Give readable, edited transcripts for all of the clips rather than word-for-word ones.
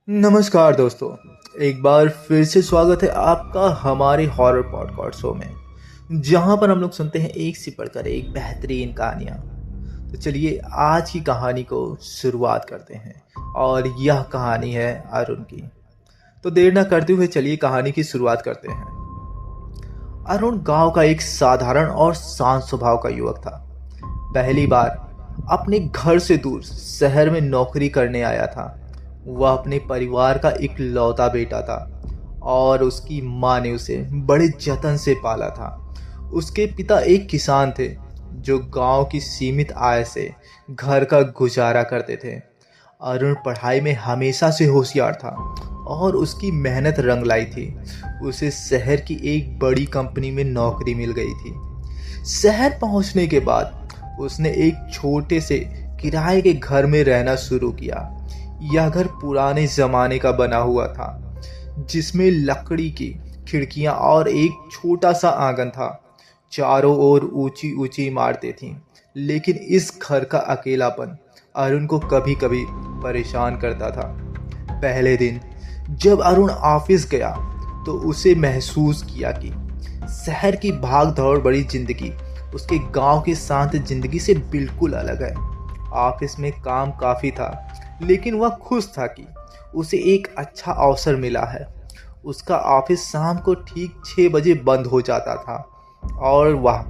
नमस्कार दोस्तों। एक बार फिर से स्वागत है आपका हमारे हॉरर पॉडकास्ट शो में, जहां पर हम लोग सुनते हैं एक से बढ़कर एक बेहतरीन कहानियां। तो चलिए आज की कहानी को शुरुआत करते हैं और यह कहानी है अरुण की। तो देर ना करते हुए चलिए कहानी की शुरुआत करते हैं। अरुण गांव का एक साधारण और शांत स्वभाव का युवक था। पहली बार अपने घर से दूर शहर में नौकरी करने आया था। वह अपने परिवार का इकलौता बेटा था और उसकी माँ ने उसे बड़े जतन से पाला था। उसके पिता एक किसान थे जो गांव की सीमित आय से घर का गुजारा करते थे। अरुण पढ़ाई में हमेशा से होशियार था और उसकी मेहनत रंग लाई थी। उसे शहर की एक बड़ी कंपनी में नौकरी मिल गई थी। शहर पहुंचने के बाद उसने एक छोटे से किराए के घर में रहना शुरू किया। यह घर पुराने जमाने का बना हुआ था, जिसमें लकड़ी की खिड़कियां और एक छोटा सा आंगन था। चारों ओर ऊंची ऊंची इमारतें थीं, लेकिन इस घर का अकेलापन अरुण को कभी कभी परेशान करता था। पहले दिन जब अरुण ऑफिस गया तो उसे महसूस किया कि शहर की भाग दौड़ बड़ी जिंदगी उसके गांव की शांत जिंदगी से बिल्कुल अलग है। ऑफिस में काम काफ़ी था, लेकिन वह खुश था कि उसे एक अच्छा अवसर मिला है। उसका ऑफिस शाम को ठीक 6 बजे बंद हो जाता था और वह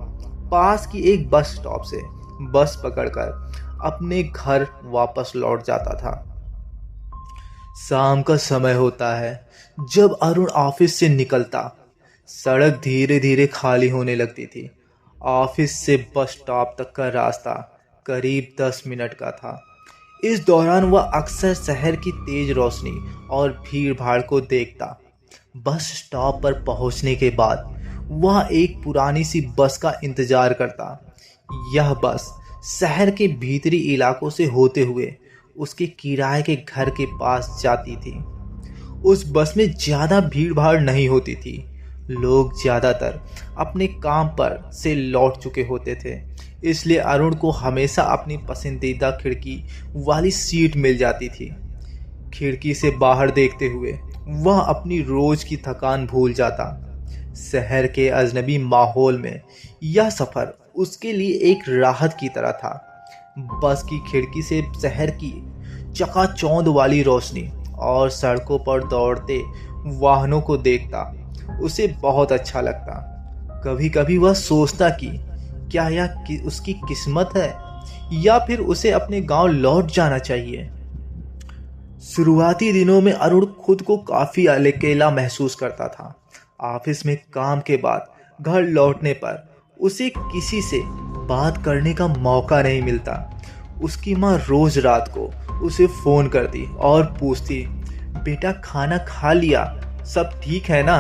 पास की एक बस स्टॉप से बस पकड़कर अपने घर वापस लौट जाता था। शाम का समय होता है जब अरुण ऑफिस से निकलता। सड़क धीरे धीरे खाली होने लगती थी। ऑफिस से बस स्टॉप तक का रास्ता करीब 10 मिनट का था। इस दौरान वह अक्सर शहर की तेज रोशनी और भीड़ भाड़ को देखता। बस स्टॉप पर पहुंचने के बाद वह एक पुरानी सी बस का इंतजार करता। यह बस शहर के भीतरी इलाकों से होते हुए उसके किराए के घर के पास जाती थी। उस बस में ज़्यादा भीड़ भाड़ नहीं होती थी। लोग ज़्यादातर अपने काम पर से लौट चुके होते थे, इसलिए अरुण को हमेशा अपनी पसंदीदा खिड़की वाली सीट मिल जाती थी। खिड़की से बाहर देखते हुए वह अपनी रोज की थकान भूल जाता। शहर के अजनबी माहौल में यह सफ़र उसके लिए एक राहत की तरह था। बस की खिड़की से शहर की चकाचौंध वाली रोशनी और सड़कों पर दौड़ते वाहनों को देखता उसे बहुत अच्छा लगता। कभी कभी वह सोचता कि क्या यह उसकी किस्मत है या फिर उसे अपने गांव लौट जाना चाहिए। शुरुआती दिनों में अरुण खुद को काफ़ी अकेला महसूस करता था। ऑफिस में काम के बाद घर लौटने पर उसे किसी से बात करने का मौका नहीं मिलता। उसकी माँ रोज रात को उसे फ़ोन करती और पूछती, बेटा खाना खा लिया, सब ठीक है ना।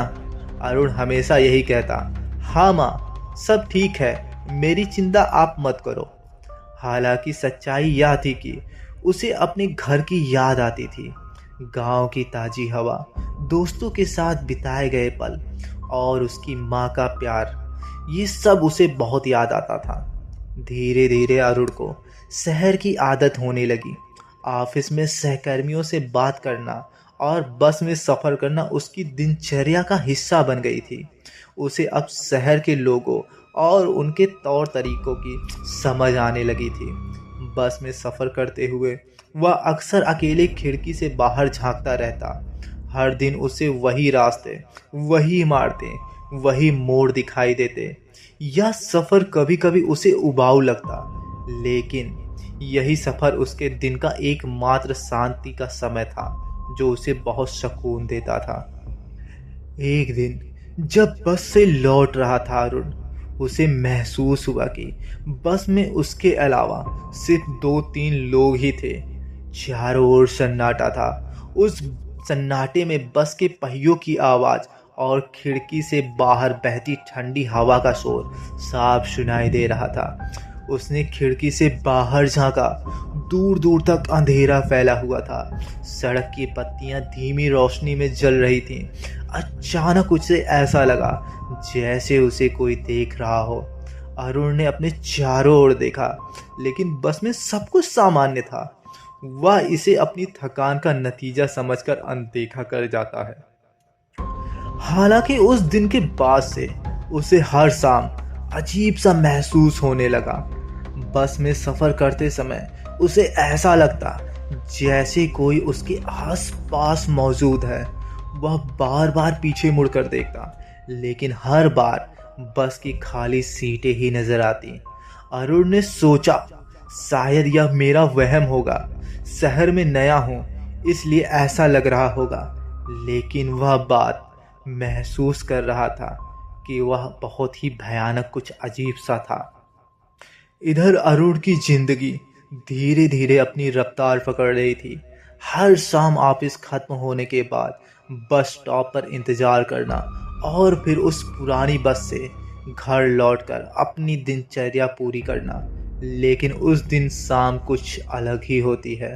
अरुण हमेशा यही कहता, हाँ माँ सब ठीक है, मेरी चिंता आप मत करो। हालांकि सच्चाई यह थी कि उसे अपने घर की याद आती थी। गांव की ताज़ी हवा, दोस्तों के साथ बिताए गए पल और उसकी माँ का प्यार, ये सब उसे बहुत याद आता था। धीरे धीरे अरुण को शहर की आदत होने लगी। ऑफिस में सहकर्मियों से बात करना और बस में सफ़र करना उसकी दिनचर्या का हिस्सा बन गई थी। उसे अब शहर के लोगों और उनके तौर तरीकों की समझ आने लगी थी। बस में सफ़र करते हुए वह अक्सर अकेले खिड़की से बाहर झांकता रहता। हर दिन उसे वही रास्ते, वही इमारतें, वही मोड़ दिखाई देते। यह सफ़र कभी कभी उसे उबाऊ लगता, लेकिन यही सफ़र उसके दिन का एकमात्र शांति का समय था जो उसे बहुत सुकून देता था। एक दिन जब बस से लौट रहा था अरुण, उसे महसूस हुआ कि बस में उसके अलावा सिर्फ 2-3 लोग ही थे। चारों ओर सन्नाटा था। उस सन्नाटे में बस के पहियों की आवाज़ और खिड़की से बाहर बहती ठंडी हवा का शोर साफ सुनाई दे रहा था। उसने खिड़की से बाहर झांका। दूर दूर तक अंधेरा फैला हुआ था। सड़क की पत्तियां धीमी रोशनी में जल रही थीं। अचानक उसे ऐसा लगा जैसे उसे कोई देख रहा हो। अरुण ने अपने चारों ओर देखा, लेकिन बस में सब कुछ सामान्य था। वह इसे अपनी थकान का नतीजा समझकर अनदेखा कर जाता है। हालांकि उस दिन के बाद से उसे हर शाम अजीब सा महसूस होने लगा। बस में सफ़र करते समय उसे ऐसा लगता जैसे कोई उसके आस-पास मौजूद है। वह बार बार पीछे मुड़कर देखता, लेकिन हर बार बस की खाली सीटें ही नजर आती। अरुण ने सोचा, शायद यह मेरा वहम होगा, शहर में नया हूँ इसलिए ऐसा लग रहा होगा। लेकिन वह बात महसूस कर रहा था कि वह बहुत ही भयानक कुछ अजीब सा था। इधर अरुण की जिंदगी धीरे धीरे अपनी रफ्तार पकड़ रही थी। हर शाम ऑफिस खत्म होने के बाद बस स्टॉप पर इंतजार करना और फिर उस पुरानी बस से घर लौटकर अपनी दिनचर्या पूरी करना। लेकिन उस दिन शाम कुछ अलग ही होती है।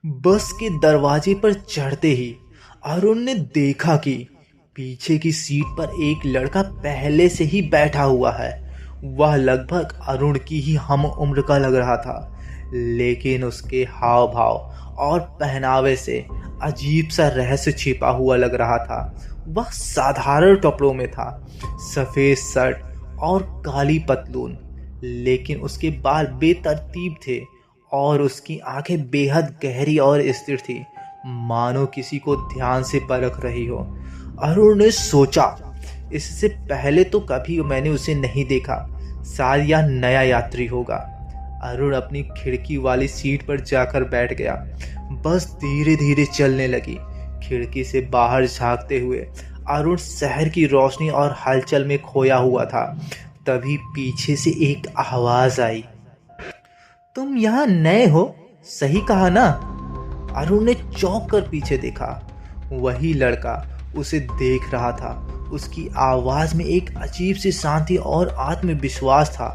बस के दरवाजे पर चढ़ते ही अरुण ने देखा कि पीछे की सीट पर एक लड़का पहले से ही बैठा हुआ है। वह लगभग अरुण की ही हम उम्र का लग रहा था, लेकिन उसके हाव भाव और पहनावे से अजीब सा रहस्य छिपा हुआ लग रहा था। वह साधारण कपड़ों में था, सफ़ेद शर्ट और काली पतलून, लेकिन उसके बाल बेतरतीब थे और उसकी आंखें बेहद गहरी और स्थिर थी, मानो किसी को ध्यान से परख रही हो। अरुण ने सोचा, इससे पहले तो कभी मैंने उसे नहीं देखा, शायद यह नया यात्री होगा। अरुण अपनी खिड़की वाली सीट पर जाकर बैठ गया। बस धीरे धीरे चलने लगी। खिड़की से बाहर झांकते हुए अरुण शहर की रोशनी और हलचल में खोया हुआ था। तभी पीछे से एक आवाज आई, तुम यहाँ नए हो, सही कहा ना? अरुण ने चौंक कर पीछे देखा। वही लड़का उसे देख रहा था। उसकी आवाज में एक अजीब सी शांति और आत्मविश्वास था।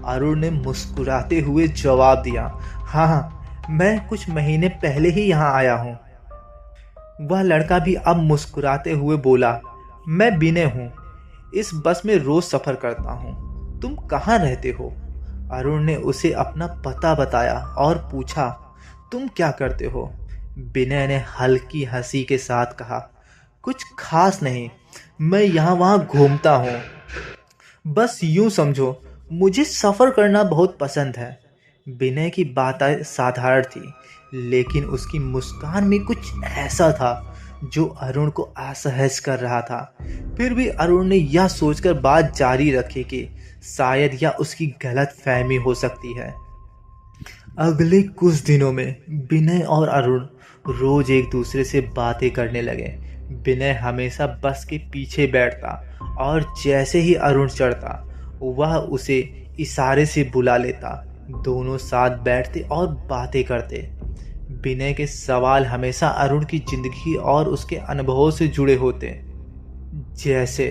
अरुण ने मुस्कुराते हुए जवाब दिया, हाँ, मैं कुछ महीने पहले ही यहाँ आया हूँ। वह लड़का भी अब मुस्कुराते हुए बोला, मैं विनय हूँ, इस बस में रोज सफ़र करता हूँ। तुम कहाँ रहते हो? अरुण ने उसे अपना पता बताया और पूछा, तुम क्या करते हो? विनय ने हल्की हंसी के साथ कहा, कुछ खास नहीं, मैं यहाँ वहाँ घूमता हूँ। बस यूं समझो, मुझे सफ़र करना बहुत पसंद है। विनय की बातें साधारण थी, लेकिन उसकी मुस्कान में कुछ ऐसा था जो अरुण को असहज कर रहा था। फिर भी अरुण ने यह सोचकर बात जारी रखी कि शायद यह उसकी गलत फहमी हो सकती है। अगले कुछ दिनों में विनय और अरुण रोज एक दूसरे से बातें करने लगे। विनय हमेशा बस के पीछे बैठता और जैसे ही अरुण चढ़ता वह उसे इशारे से बुला लेता। दोनों साथ बैठते और बातें करते। विनय के सवाल हमेशा अरुण की जिंदगी और उसके अनुभवों से जुड़े होते, जैसे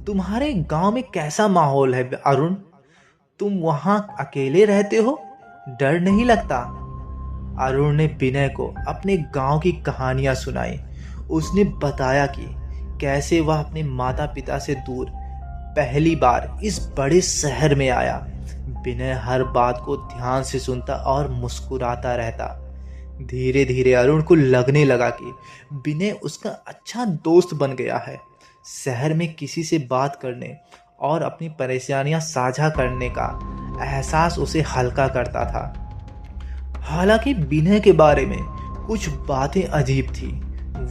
तुम्हारे गांव में कैसा माहौल है अरुण? तुम वहां अकेले रहते हो, डर नहीं लगता? अरुण ने विनय को अपने गांव की कहानियां सुनाई। उसने बताया कि कैसे वह अपने माता पिता से दूर पहली बार इस बड़े शहर में आया। विनय हर बात को ध्यान से सुनता और मुस्कुराता रहता। धीरे धीरे अरुण को लगने लगा कि विनय उसका अच्छा दोस्त बन गया है। शहर में किसी से बात करने और अपनी परेशानियां साझा करने का एहसास उसे हल्का करता था। हालांकि विनय के बारे में कुछ बातें अजीब थी।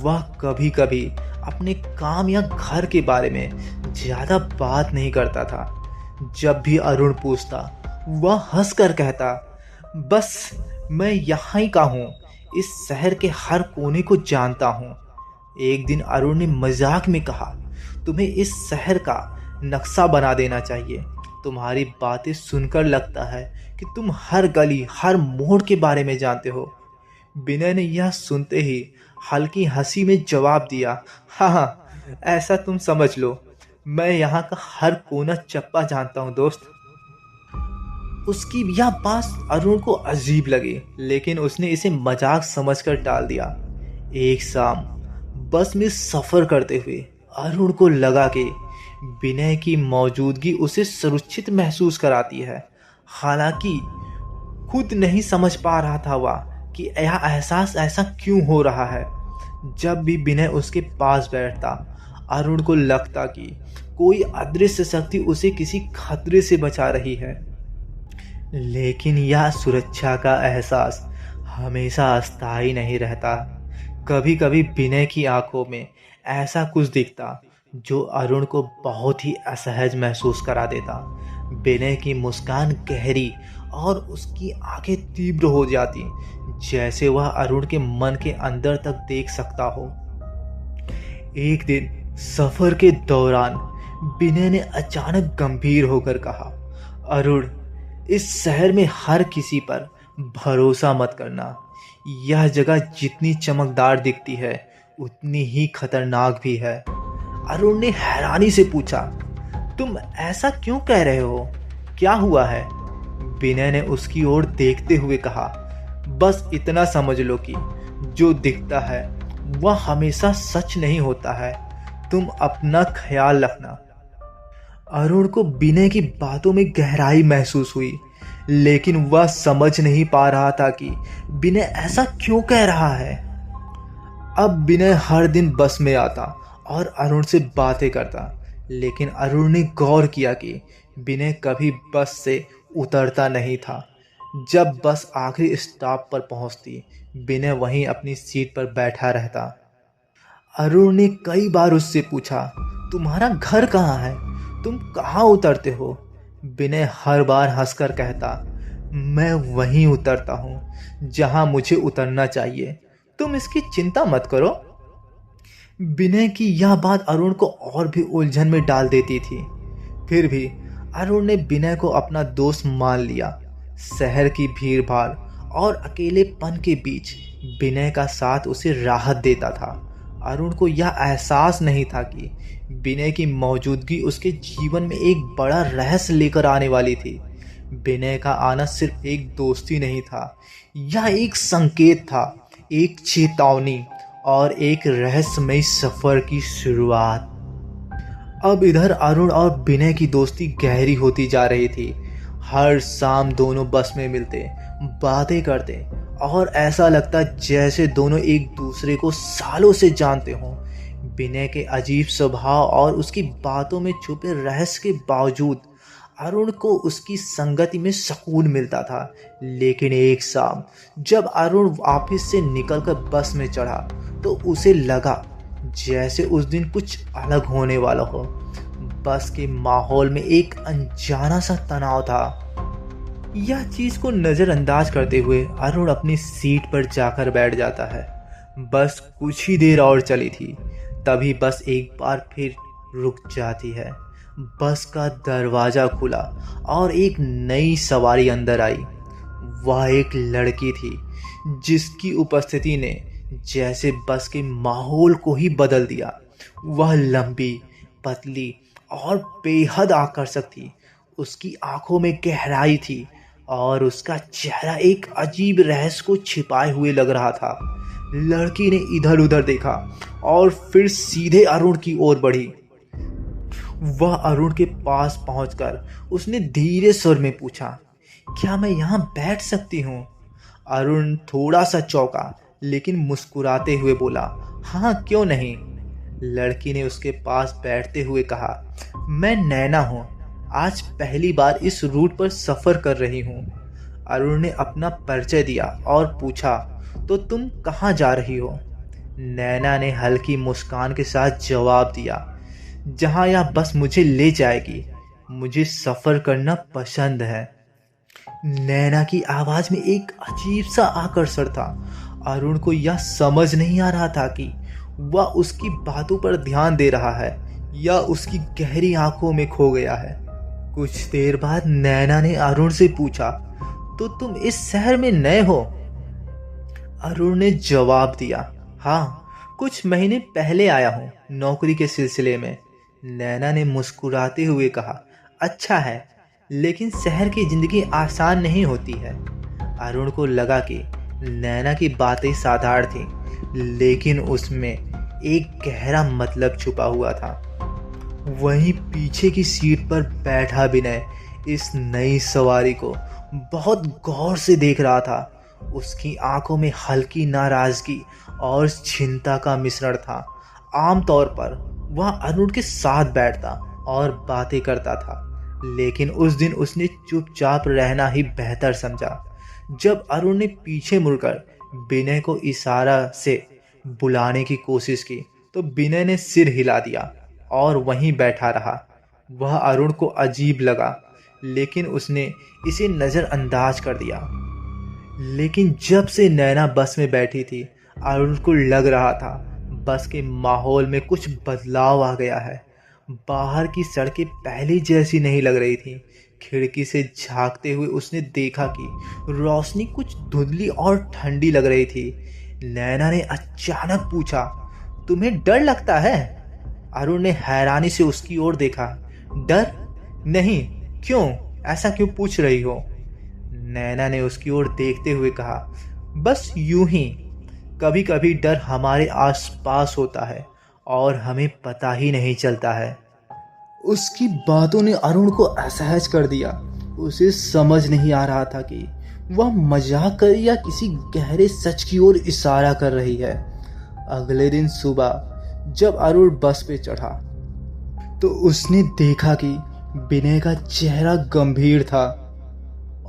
वह कभी कभी अपने काम या घर के बारे में ज़्यादा बात नहीं करता था। जब भी अरुण पूछता वह हंसकर कहता, बस मैं यहाँ ही का हूँ, इस शहर के हर कोने को जानता हूँ। एक दिन अरुण ने मजाक में कहा, तुम्हें इस शहर का नक्शा बना देना चाहिए। तुम्हारी बातें सुनकर लगता है कि तुम हर गली हर मोड़ के बारे में जानते हो। विनय ने यह सुनते ही हल्की हंसी में जवाब दिया, हाँ, ऐसा तुम समझ लो, मैं यहाँ का हर कोना चप्पा जानता हूँ दोस्त। उसकी यह बात अरुण को अजीब लगी, लेकिन उसने इसे मजाक समझकर टाल दिया। एक शाम बस में सफ़र करते हुए अरुण को लगा कि विनय की मौजूदगी उसे सुरक्षित महसूस कराती है। हालांकि खुद नहीं समझ पा रहा था वह कि यह एहसास ऐसा क्यों हो रहा है। जब भी विनय उसके पास बैठता, अरुण को लगता कि कोई अदृश्य शक्ति उसे किसी खतरे से बचा रही है। लेकिन यह सुरक्षा का एहसास हमेशा अस्थायी नहीं रहता। कभी कभी विनय की आंखों में ऐसा कुछ दिखता जो अरुण को बहुत ही असहज महसूस करा देता। विनय की मुस्कान गहरी और उसकी आंखें तीव्र हो जाती, जैसे वह अरुण के मन के अंदर तक देख सकता हो। एक दिन सफर के दौरान विनय ने अचानक गंभीर होकर कहा, अरुण, इस शहर में हर किसी पर भरोसा मत करना। यह जगह जितनी चमकदार दिखती है उतनी ही खतरनाक भी है। अरुण ने हैरानी से पूछा, तुम ऐसा क्यों कह रहे हो? क्या हुआ है? विनय ने उसकी ओर देखते हुए कहा, बस इतना समझ लो कि जो दिखता है वह हमेशा सच नहीं होता है। तुम अपना ख्याल रखना। अरुण को विनय की बातों में गहराई महसूस हुई, लेकिन वह समझ नहीं पा रहा था कि विनय ऐसा क्यों कह रहा है। अब विनय हर दिन बस में आता और अरुण से बातें करता, लेकिन अरुण ने गौर किया कि विनय कभी बस से उतरता नहीं था। जब बस आखिरी स्टॉप पर पहुंचती, विनय वहीं अपनी सीट पर बैठा रहता। अरुण ने कई बार उससे पूछा, तुम्हारा घर कहाँ है? तुम कहाँ उतरते हो? विनय हर बार हंसकर कहता, मैं वहीं उतरता हूँ जहाँ मुझे उतरना चाहिए। तुम इसकी चिंता मत करो। विनय की यह बात अरुण को और भी उलझन में डाल देती थी। फिर भी अरुण ने विनय को अपना दोस्त मान लिया। शहर की भीड़ भाड़ और अकेलेपन के बीच विनय का साथ उसे राहत देता था। अरुण को यह एहसास नहीं था कि विनय की मौजूदगी उसके जीवन में एक बड़ा रहस्य लेकर आने वाली थी। विनय का आना सिर्फ एक दोस्ती नहीं था, यह एक संकेत था, एक चेतावनी और एक रहस्यमय सफर की शुरुआत। अब इधर अरुण और विनय की दोस्ती गहरी होती जा रही थी। हर शाम दोनों बस में मिलते, बातें करते और ऐसा लगता जैसे दोनों एक दूसरे को सालों से जानते हों। विनय के अजीब स्वभाव और उसकी बातों में छुपे रहस्य के बावजूद अरुण को उसकी संगति में सुकून मिलता था। लेकिन एक शाम जब अरुण ऑफिस से निकलकर बस में चढ़ा तो उसे लगा जैसे उस दिन कुछ अलग होने वाला हो। बस के माहौल में एक अनजाना सा तनाव था। यह चीज को नजरअंदाज करते हुए अरुण अपनी सीट पर जाकर बैठ जाता है। बस कुछ ही देर और चली थी, तभी बस एक बार फिर रुक जाती है। बस का दरवाजा खुला और एक नई सवारी अंदर आई। वह एक लड़की थी जिसकी उपस्थिति ने जैसे बस के माहौल को ही बदल दिया। वह लंबी, पतली और बेहद आकर्षक थी। उसकी आंखों में गहराई थी और उसका चेहरा एक अजीब रहस्य को छिपाए हुए लग रहा था। लड़की ने इधर उधर देखा और फिर सीधे अरुण की ओर बढ़ी। वह अरुण के पास पहुंचकर उसने धीरे स्वर में पूछा, क्या मैं यहाँ बैठ सकती हूँ? अरुण थोड़ा सा चौंका, लेकिन मुस्कुराते हुए बोला, हाँ, क्यों नहीं। लड़की ने उसके पास बैठते हुए कहा, मैं नैना हूँ, आज पहली बार इस रूट पर सफ़र कर रही हूँ। अरुण ने अपना परिचय दिया और पूछा, तो तुम कहाँ जा रही हो? नैना ने हल्की मुस्कान के साथ जवाब दिया, जहाँ यह बस मुझे ले जाएगी। मुझे सफ़र करना पसंद है। नैना की आवाज़ में एक अजीब सा आकर्षण था। अरुण को यह समझ नहीं आ रहा था कि वह उसकी बातों पर ध्यान दे रहा है या उसकी गहरी आंखों में खो गया है। कुछ देर बाद नैना ने अरुण से पूछा, तो तुम इस शहर में नए हो? अरुण ने जवाब दिया, हाँ, कुछ महीने पहले आया हूँ, नौकरी के सिलसिले में। नैना ने मुस्कुराते हुए कहा, अच्छा है, लेकिन शहर की ज़िंदगी आसान नहीं होती है। अरुण को लगा कि नैना की बातें साधारण थीं, लेकिन उसमें एक गहरा मतलब छुपा हुआ था। वहीं पीछे की सीट पर बैठा विनय इस नई सवारी को बहुत गौर से देख रहा था। उसकी आंखों में हल्की नाराजगी और चिंता का मिश्रण था। आमतौर पर वह अरुण के साथ बैठता और बातें करता था, लेकिन उस दिन उसने चुपचाप रहना ही बेहतर समझा। जब अरुण ने पीछे मुड़कर विनय को इशारा से बुलाने की कोशिश की, तो विनय ने सिर हिला दिया और वहीं बैठा रहा। वह अरुण को अजीब लगा, लेकिन उसने इसे नज़रअंदाज कर दिया। लेकिन जब से नैना बस में बैठी थी, अरुण को लग रहा था बस के माहौल में कुछ बदलाव आ गया है। बाहर की सड़कें पहले जैसी नहीं लग रही थी। खिड़की से झांकते हुए उसने देखा कि रोशनी कुछ धुंधली और ठंडी लग रही थी। नैना ने अचानक पूछा, तुम्हें डर लगता है? अरुण ने हैरानी से उसकी ओर देखा। डर? नहीं, क्यों? ऐसा क्यों पूछ रही हो? नैना ने उसकी ओर देखते हुए कहा, बस यूं ही। कभी कभी डर हमारे आसपास होता है और हमें पता ही नहीं चलता है। उसकी बातों ने अरुण को असहज कर दिया। उसे समझ नहीं आ रहा था कि वह मजाक कर या किसी गहरे सच की ओर इशारा कर रही है। अगले दिन सुबह जब अरुण बस पे चढ़ा, तो उसने देखा कि विनय का चेहरा गंभीर था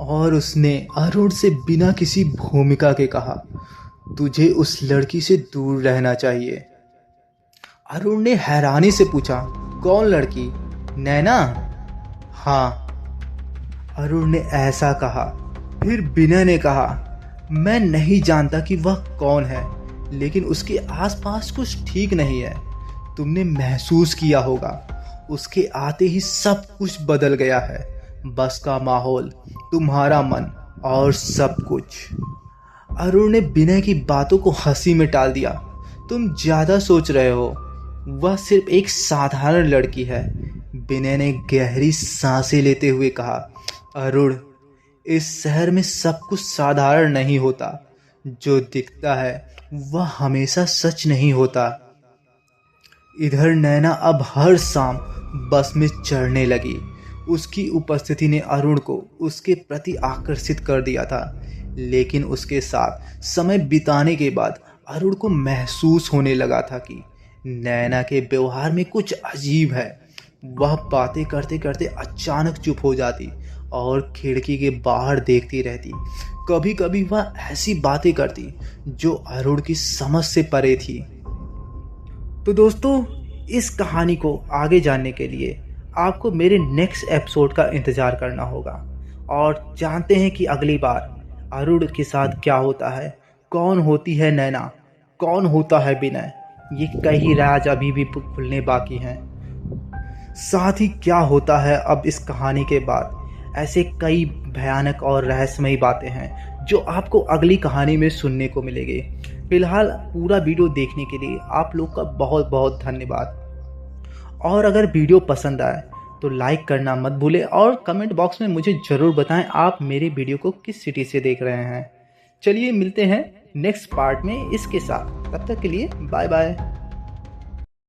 और उसने अरुण से बिना किसी भूमिका के कहा, तुझे उस लड़की से दूर रहना चाहिए। अरुण ने हैरानी से पूछा, कौन लड़की? नैना? हाँ, अरुण ने ऐसा कहा। फिर विनय ने कहा, मैं नहीं जानता कि वह कौन है, लेकिन उसके आसपास कुछ ठीक नहीं है। तुमने महसूस किया होगा, उसके आते ही सब कुछ बदल गया है। बस का माहौल, तुम्हारा मन और सब कुछ। अरुण ने विनय की बातों को हंसी में टाल दिया। तुम ज्यादा सोच रहे हो, वह सिर्फ एक साधारण लड़की है। विनय ने गहरी सांसें लेते हुए कहा, अरुण, इस शहर में सब कुछ साधारण नहीं होता। जो दिखता है वह हमेशा सच नहीं होता। इधर नैना अब हर शाम बस में चढ़ने लगी। उसकी उपस्थिति ने अरुण को उसके प्रति आकर्षित कर दिया था, लेकिन उसके साथ समय बिताने के बाद अरुण को महसूस होने लगा था कि नैना के व्यवहार में कुछ अजीब है। वह बातें करते करते अचानक चुप हो जाती और खिड़की के बाहर देखती रहती। कभी कभी वह ऐसी बातें करती जो अरुण की समझ से परे थी। तो दोस्तों, इस कहानी को आगे जानने के लिए आपको मेरे नेक्स्ट एपिसोड का इंतज़ार करना होगा और जानते हैं कि अगली बार अरुण के साथ क्या होता है, कौन होती है नैना, कौन होता है विनय। ये कई राज अभी भी खुलने बाकी हैं। साथ ही क्या होता है अब इस कहानी के बाद, ऐसे कई भयानक और रहस्यमयी बातें हैं जो आपको अगली कहानी में सुनने को मिलेगी। फिलहाल पूरा वीडियो देखने के लिए आप लोग का बहुत बहुत धन्यवाद। और अगर वीडियो पसंद आए तो लाइक करना मत भूलें और कमेंट बॉक्स में मुझे ज़रूर बताएं आप मेरे वीडियो को किस सिटी से देख रहे हैं। चलिए मिलते हैं नेक्स्ट पार्ट में इसके साथ। तब तक के लिए बाय बाय।